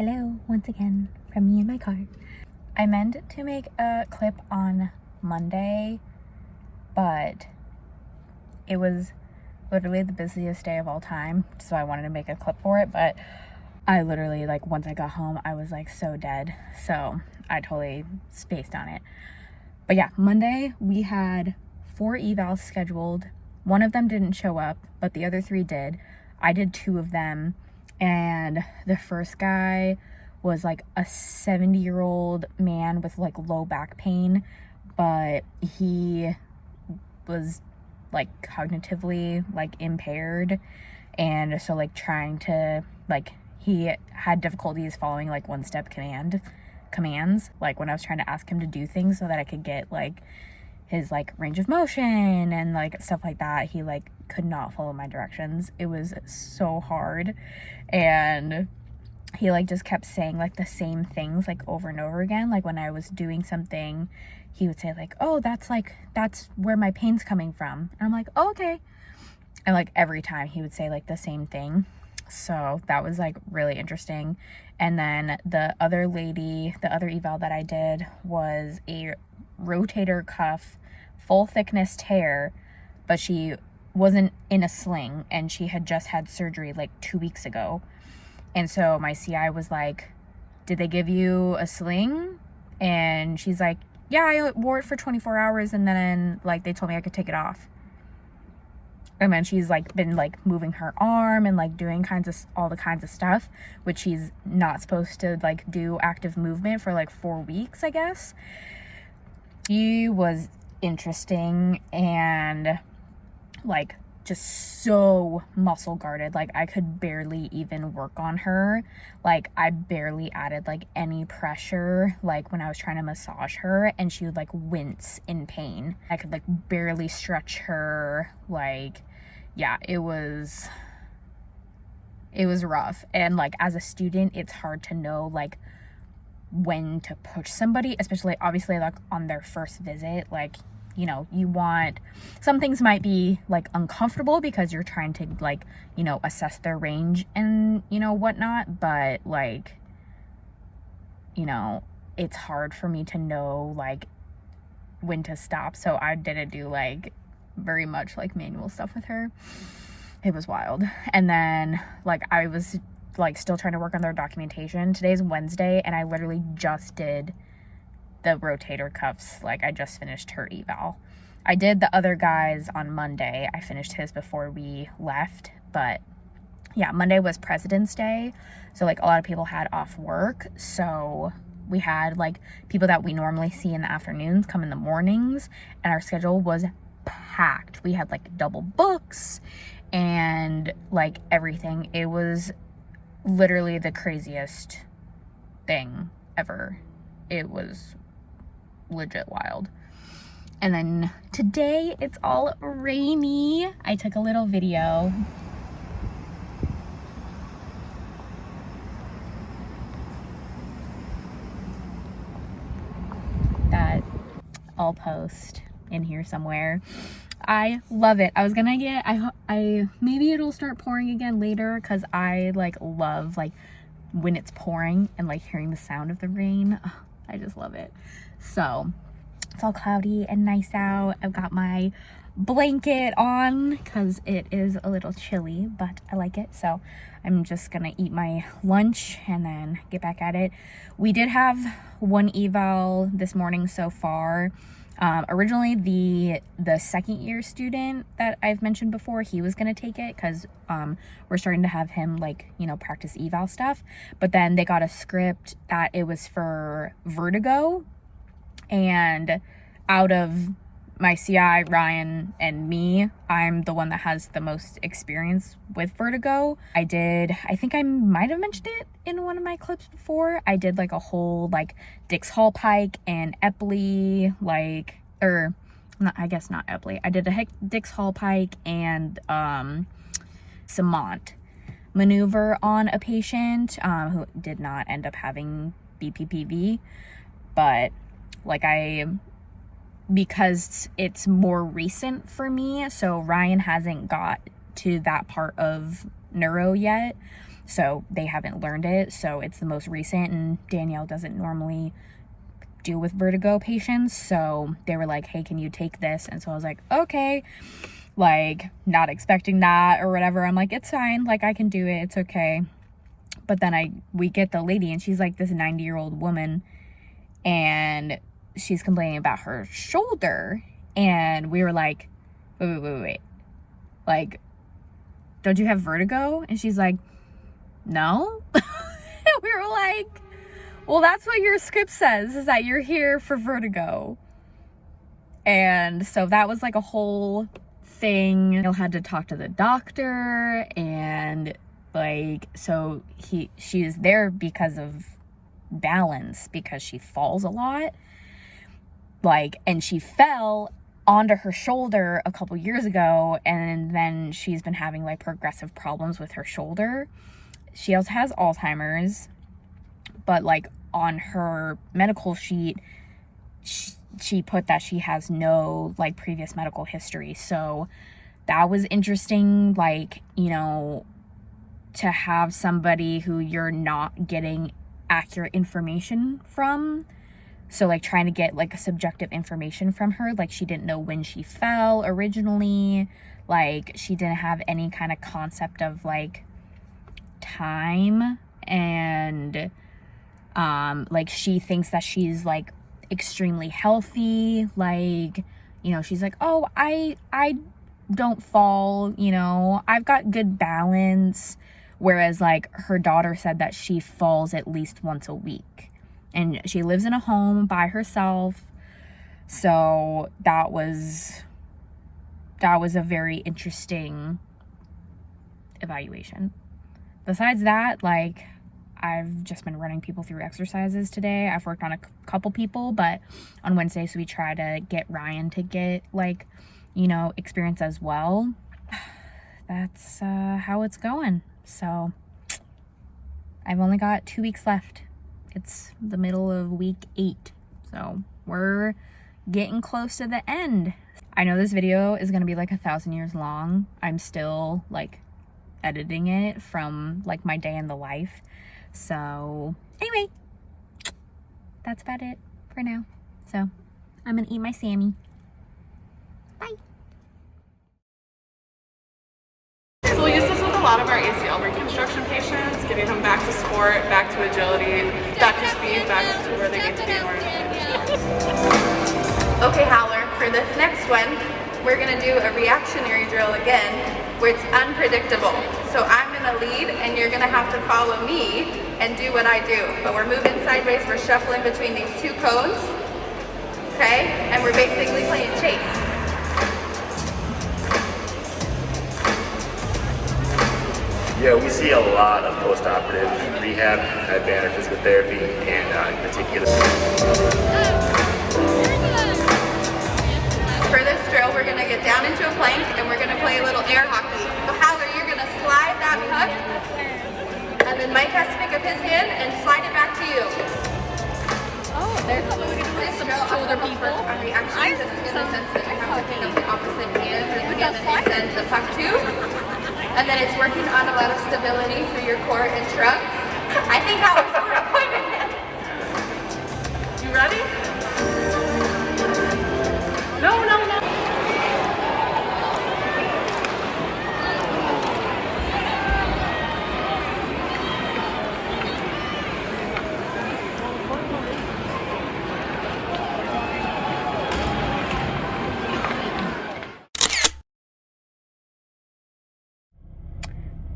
Hello, once again, from me in my car. I meant to make a clip on Monday, but it was literally the busiest day of all time, so I wanted to make a clip for it, but I literally, once I got home, I was, so dead, so I totally spaced on it. But yeah, Monday, we had 4 evals scheduled. One of them didn't show up, but the other 3 did. I did 2 of them. And the first guy was a 70-year-old man with low back pain, but he was cognitively impaired, and so trying to he had difficulties following one-step commands when I was trying to ask him to do things so that I could get his range of motion and stuff like that. He could not follow my directions. It was so hard, and he just kept saying the same things over and over again. When I was doing something, he would say oh, that's where my pain's coming from, and I'm like, oh, okay. And every time he would say the same thing. So that was really interesting. And then the other lady, the other eval that I did, was a rotator cuff full thickness tear, but she wasn't in a sling, and she had just had surgery 2 weeks ago. And so my CI was did they give you a sling? And she's yeah, I wore it for 24 hours, and then they told me I could take it off. And then she's been moving her arm and doing all the kinds of stuff, which she's not supposed to do active movement for 4 weeks, I guess. She was interesting and just so muscle guarded. I could barely even work on her. I barely added any pressure when I was trying to massage her, and she would wince in pain. I could barely stretch her. Yeah, it was rough. And as a student, it's hard to know when to push somebody, especially obviously on their first visit. You want, some things might be uncomfortable because you're trying to assess their range and whatnot, but it's hard for me to know when to stop. So I didn't do very much manual stuff with her. It was wild. And then I was still trying to work on their documentation. Today's Wednesday, and I literally just did the rotator cuffs. I just finished her eval. I did the other guys on Monday. I finished his before we left. But yeah, Monday was President's Day, so a lot of people had off work, so we had people that we normally see in the afternoons come in the mornings, and our schedule was packed. We had double books and everything. It was literally the craziest thing ever. It was legit wild. And then today it's all rainy. I took a little video. That I'll post in here somewhere. I love it. I was gonna get, I maybe it'll start pouring again later, because I love when it's pouring and hearing the sound of the rain. Oh, I just love it. So it's all cloudy and nice out. I've got my blanket on because it is a little chilly, but I like it. So I'm just gonna eat my lunch and then get back at it. We did have 1 eval this morning so far. Originally the second year student that I've mentioned before, he was gonna take it because we're starting to have him practice eval stuff, but then they got a script that it was for vertigo, and out of my CI, Ryan, and me, I'm the one that has the most experience with vertigo. I think I might have mentioned it in one of my clips before. I did a whole Dix-Hall Pike and Epley, I guess not Epley. I did a Dix-Hall Pike and Samant maneuver on a patient who did not end up having BPPV, but because it's more recent for me, so Ryan hasn't got to that part of neuro yet, so they haven't learned it. So it's the most recent, and Danielle doesn't normally deal with vertigo patients, so they were like, hey, can you take this? And so I was like, okay, like not expecting that or whatever. I'm like, it's fine, like I can do it, it's okay. But then we get the lady, and she's like this 90-year-old woman, and she's complaining about her shoulder. And we were like, wait, like, don't you have vertigo? And she's like, no. We were like, well, that's what your script says, is that you're here for vertigo. And so that was like a whole thing. I had to talk to the doctor, and like, so she is there because of balance, because she falls a lot, like, and she fell onto her shoulder a couple years ago, and then she's been having like progressive problems with her shoulder. She also has Alzheimer's, but like on her medical sheet, she put that she has no like previous medical history. So that was interesting, like, you know, to have somebody who you're not getting accurate information from. So like trying to get like a subjective information from her, like she didn't know when she fell originally, like she didn't have any kind of concept of like time, and like she thinks that she's like extremely healthy, like, you know, she's like, oh, I don't fall, you know, I've got good balance, whereas like her daughter said that she falls at least once a week, and she lives in a home by herself. So that was a very interesting evaluation. Besides that, like, I've just been running people through exercises today. I've worked on a couple people, but on Wednesday, so we try to get Ryan to get, like, you know, experience as well. That's how it's going. So I've only got 2 weeks left. It's the middle of week 8. So we're getting close to the end. I know this video is going to be like 1,000 years long. I'm still like editing it from like my day in the life. So anyway, that's about it for now. So I'm gonna eat my Sammy. Bye. So we'll use this with a lot of our ACL reconstruction patients, getting them back to sport, back to agility, back to speed, back to where they need to be more. Okay, Howler, for this next one, we're gonna do a reactionary drill again, where it's unpredictable. So I'm gonna lead, and you're gonna have to follow me and do what I do. But we're moving sideways, we're shuffling between these 2 cones, okay? And we're basically playing chase. Yeah, we see a lot of post-operative rehab at Banner Physical Therapy, and in particular. For this drill, we're gonna get down into a plank, and we're gonna play a little air hockey. So Howler, you're gonna slide that hook, and then Mike has to pick up his hand and slide it back to you. Oh, there's something we can do with some shoulder people. On reaction, just in the sense that you have to pick up the opposite hand or the hand that they send the puck to. And then it's working on a lot of stability for your core and trunk. I think that was sort of pointed. You ready? No.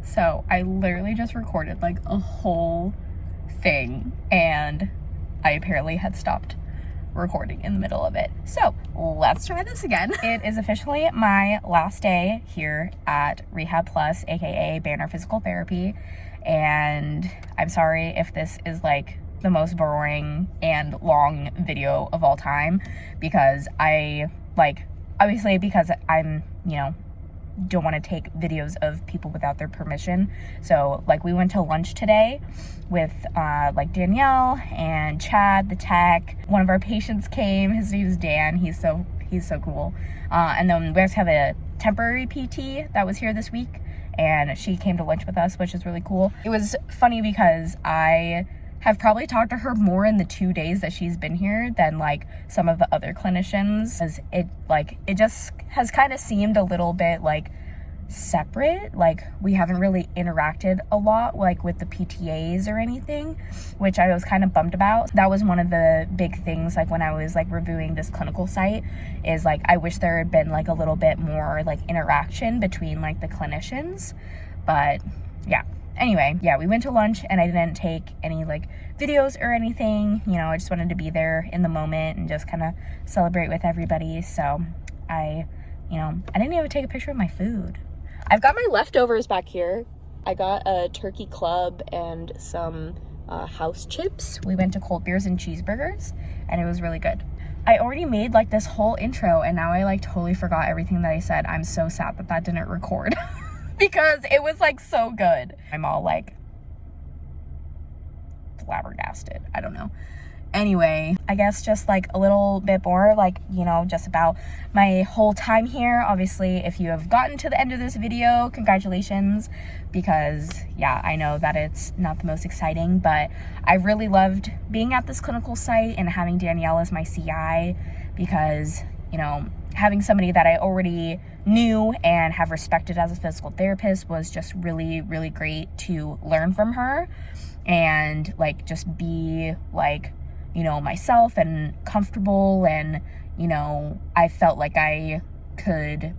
So I literally just recorded like a whole thing, and I apparently had stopped recording in the middle of it. So let's try this again. It is officially my last day here at Rehab Plus, aka Banner Physical Therapy, and I'm sorry if this is like the most boring and long video of all time, because obviously because I'm, you know, don't want to take videos of people without their permission. So like we went to lunch today with like Danielle and Chad, the tech. One of our patients came, his name is Dan, he's so cool. And then we also have a temporary PT that was here this week, and she came to lunch with us, which is really cool. It was funny because I have probably talked to her more in the 2 days that she's been here than like some of the other clinicians, as it just has kind of seemed a little bit like separate. Like we haven't really interacted a lot like with the PTAs or anything, which I was kind of bummed about. That was one of the big things like when I was like reviewing this clinical site, is like I wish there had been like a little bit more like interaction between like the clinicians. But yeah, anyway, yeah, we went to lunch and I didn't take any like videos or anything, you know. I just wanted to be there in the moment and just kind of celebrate with everybody. So I didn't even take a picture of my food. I've got my leftovers back here. I got a turkey club and some house chips. We went to Cold Beers and Cheeseburgers, and it was really good. I already made like this whole intro, and now I like totally forgot everything that I said. I'm so sad that that didn't record because it was like so good. I'm all like flabbergasted. I don't know. Anyway, I guess just like a little bit more like, you know, just about my whole time here. Obviously, if you have gotten to the end of this video, congratulations, because yeah, I know that it's not the most exciting, but I really loved being at this clinical site and having Danielle as my CI, because, you know, having somebody that I already knew and have respected as a physical therapist was just really, really great to learn from her and like just be like, you know, myself and comfortable, and, you know, I felt like I could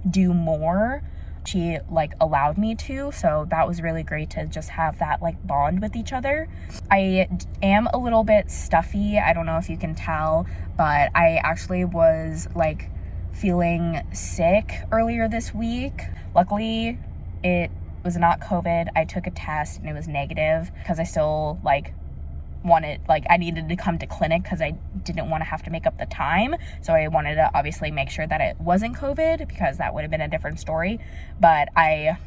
do more. She like allowed me to, so that was really great to just have that like bond with each other. I am a little bit stuffy. I don't know if you can tell, but I actually was like feeling sick earlier this week. Luckily, it was not COVID. I took a test and it was negative, because I still like I needed to come to clinic because I didn't want to have to make up the time. So I wanted to obviously make sure that it wasn't COVID, because that would have been a different story. But I,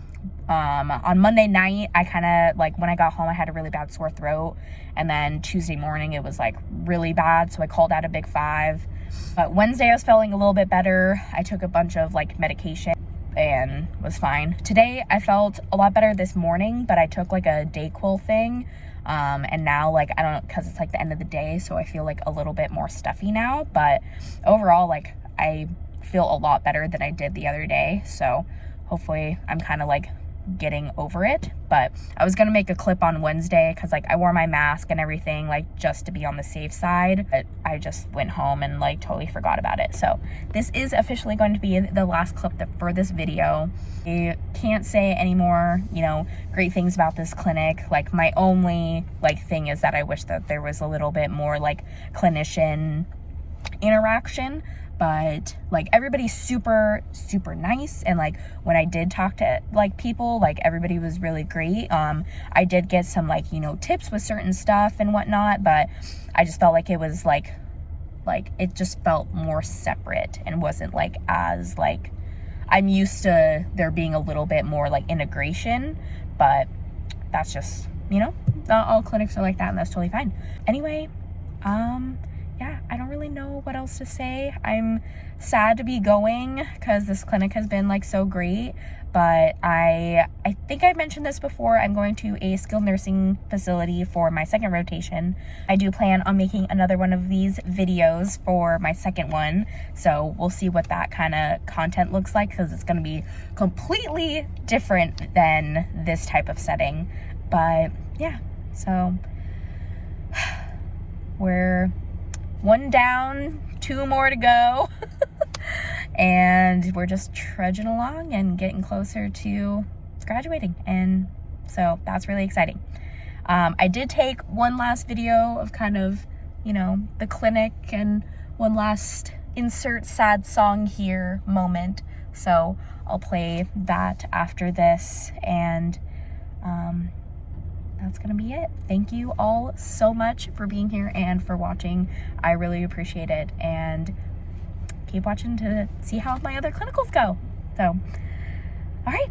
on Monday night, I kind of like, when I got home, I had a really bad sore throat. And then Tuesday morning, it was like really bad. So I called out a big 5. But Wednesday, I was feeling a little bit better. I took a bunch of like medication and was fine. Today, I felt a lot better this morning, but I took like a Dayquil thing. And now like, I don't, cause it's like the end of the day, so I feel like a little bit more stuffy now, but overall, like I feel a lot better than I did the other day. So hopefully I'm kind of like getting over it. But I was gonna make a clip on Wednesday because like I wore my mask and everything, like just to be on the safe side, but I just went home and like totally forgot about it. So this is officially going to be the last clip for this video. I can't say any more, you know, great things about this clinic. Like my only like thing is that I wish that there was a little bit more like clinician interaction. But like everybody's super nice, and like when I did talk to like people, like everybody was really great. I did get some like, you know, tips with certain stuff and whatnot, but I just felt like it was like it just felt more separate and wasn't like as like, I'm used to there being a little bit more like integration, but that's just, you know, not all clinics are like that, and that's totally fine. Anyway, yeah, I don't really know what else to say. I'm sad to be going because this clinic has been like so great, but I think I mentioned this before. I'm going to a skilled nursing facility for my second rotation. I do plan on making another one of these videos for my second one, so we'll see what that kind of content looks like, because it's going to be completely different than this type of setting. But yeah, so we're 1 down, 2 more to go. And we're just trudging along and getting closer to graduating. And so that's really exciting. I did take one last video of kind of, you know, the clinic and one last insert sad song here moment. So I'll play that after this, and that's gonna be it. Thank you all so much for being here and for watching. I really appreciate it, and keep watching to see how my other clinicals go. So, all right.